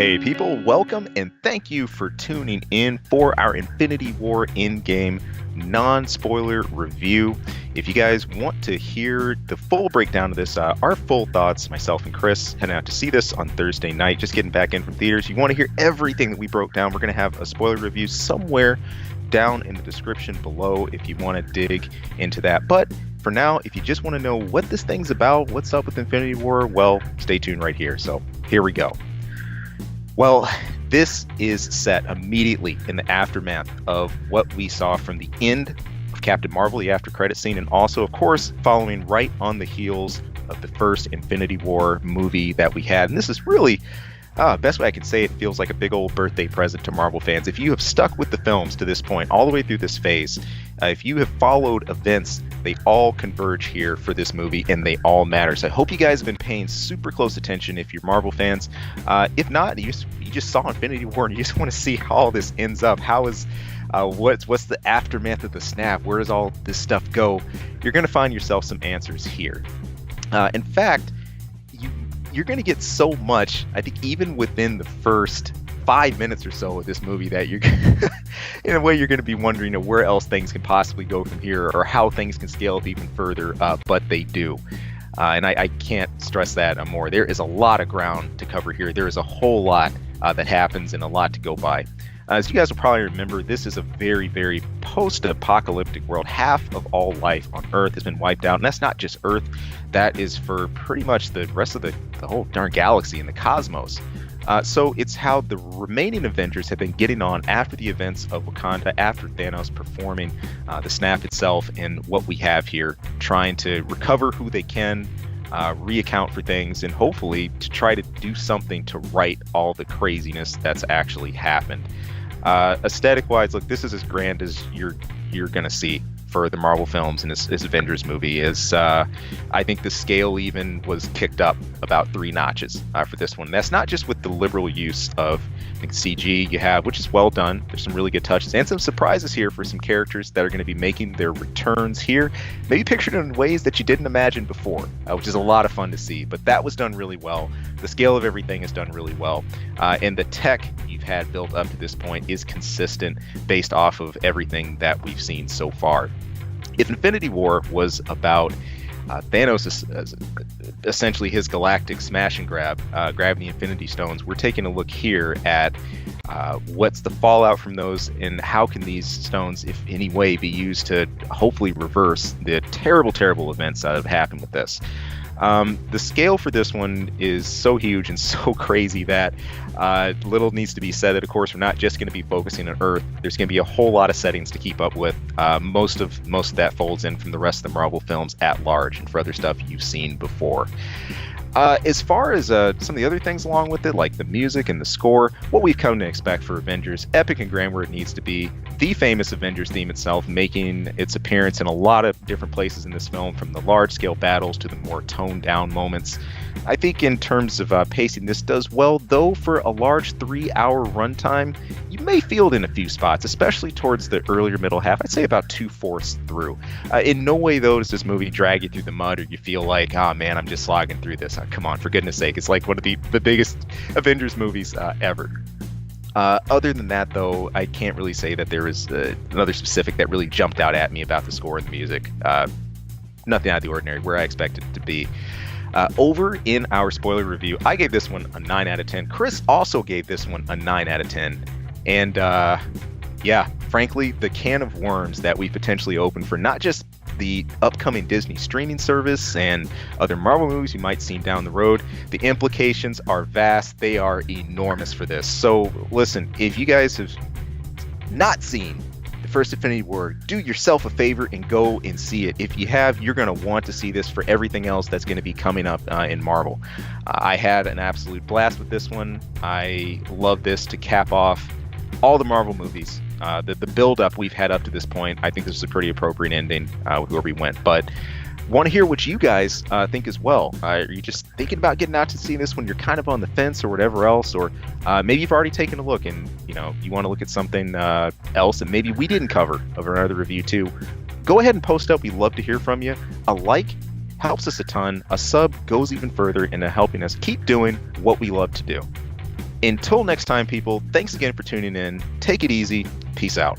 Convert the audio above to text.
Hey people, welcome and thank you for tuning in for our Infinity War Endgame non-spoiler review. If you guys want to hear the full breakdown of this, our full thoughts, myself and Chris heading out to see this on Thursday night, just getting back in from theaters. You want to hear everything that we broke down, we're going to have a spoiler review somewhere down in the description below if you want to dig into that. But for now, if you just want to know what this thing's about, what's up with Infinity War, well, stay tuned right here. So here we go. Well, this is set immediately in the aftermath of what we saw from the end of Captain Marvel, the after credit scene, and also, of course, following right on the heels of the first Infinity War movie that we had. And this is really, best way I can say it, feels like a big old birthday present to Marvel fans. If you have stuck with the films to this point, all the way through this phase, if you have followed events, they all converge here for this movie, and they all matter. So I hope you guys have been paying super close attention if you're Marvel fans. If not, you just saw Infinity War and you just want to see how all this ends up. How is what's the aftermath of the snap? Where does all this stuff go? You're going to find yourself some answers here. In fact, you're going to get so much, I think, even within the first 5 minutes or so of this movie, that you're in a way you're going to be wondering where else things can possibly go from here, or how things can scale up even further, but they do. And I can't stress that more. There is a lot of ground to cover here. There is a whole lot that happens and a lot to go by. As you guys will probably remember, this is a very, very post-apocalyptic world. Half of all life on Earth has been wiped out, and that's not just Earth. That is for pretty much the rest of the whole darn galaxy and the cosmos. So it's how the remaining Avengers have been getting on after the events of Wakanda, after Thanos performing the snap itself, and what we have here, trying to recover who they can, reaccount for things, and hopefully to try to do something to right all the craziness that's actually happened. Aesthetic-wise, look, this is as grand as you're gonna see for the Marvel films in this Avengers movie. I think the scale even was kicked up about 3 notches for this one. That's not just with the liberal use of, I think, CG you have, which is well done. There's some really good touches and some surprises here for some characters that are going to be making their returns here, maybe pictured in ways that you didn't imagine before, which is a lot of fun to see. But that was done really well. The scale of everything is done really well, and the tech you've had built up to this point is consistent based off of everything that we've seen so far. If Infinity War was about Thanos, essentially his galactic smash and grab, grabbing the Infinity Stones, we're taking a look here at what's the fallout from those, and how can these stones, if any way, be used to hopefully reverse the terrible, terrible events that have happened with this. The scale for this one is so huge and so crazy that little needs to be said. That, of course, we're not just going to be focusing on Earth. There's going to be a whole lot of settings to keep up with. Most of that folds in from the rest of the Marvel films at large, and for other stuff you've seen before. As far as some of the other things along with it, like the music and the score, what we've come to expect for Avengers, epic and grand where it needs to be. The famous Avengers theme itself making its appearance in a lot of different places in this film, from the large-scale battles to the more toned-down moments. I think in terms of pacing, this does well, though for a large 3-hour runtime, you may feel it in a few spots, especially towards the earlier middle half. I'd say about 2/4 through. In no way, though, does this movie drag you through the mud, or you feel like, oh man, I'm just slogging through this. Come on, for goodness sake. It's like one of the biggest Avengers movies ever. Other than that, though, I can't really say that there is another specific that really jumped out at me about the score and the music. Nothing out of the ordinary, where I expected it to be. Over in our spoiler review, I gave this one a 9 out of 10. Chris also gave this one a 9 out of 10. And yeah, frankly, the can of worms that we potentially open for not just the upcoming Disney streaming service and other Marvel movies you might see down the road, the implications are vast. They are enormous for this. So listen, if you guys have not seen the first Infinity War, do yourself a favor and go and see it. If you have, you're going to want to see this for everything else that's going to be coming up in Marvel. I had an absolute blast with this one. I love this to cap off all the Marvel movies. The build-up we've had up to this point, I think this is a pretty appropriate ending with where we went. But want to hear what you guys think as well. Are you just thinking about getting out to see this when you're kind of on the fence or whatever else? Or maybe you've already taken a look and you want to look at something else that maybe we didn't cover of another review too. Go ahead and post up. We'd love to hear from you. A like helps us a ton. A sub goes even further into helping us keep doing what we love to do. Until next time, people, thanks again for tuning in. Take it easy. Peace out.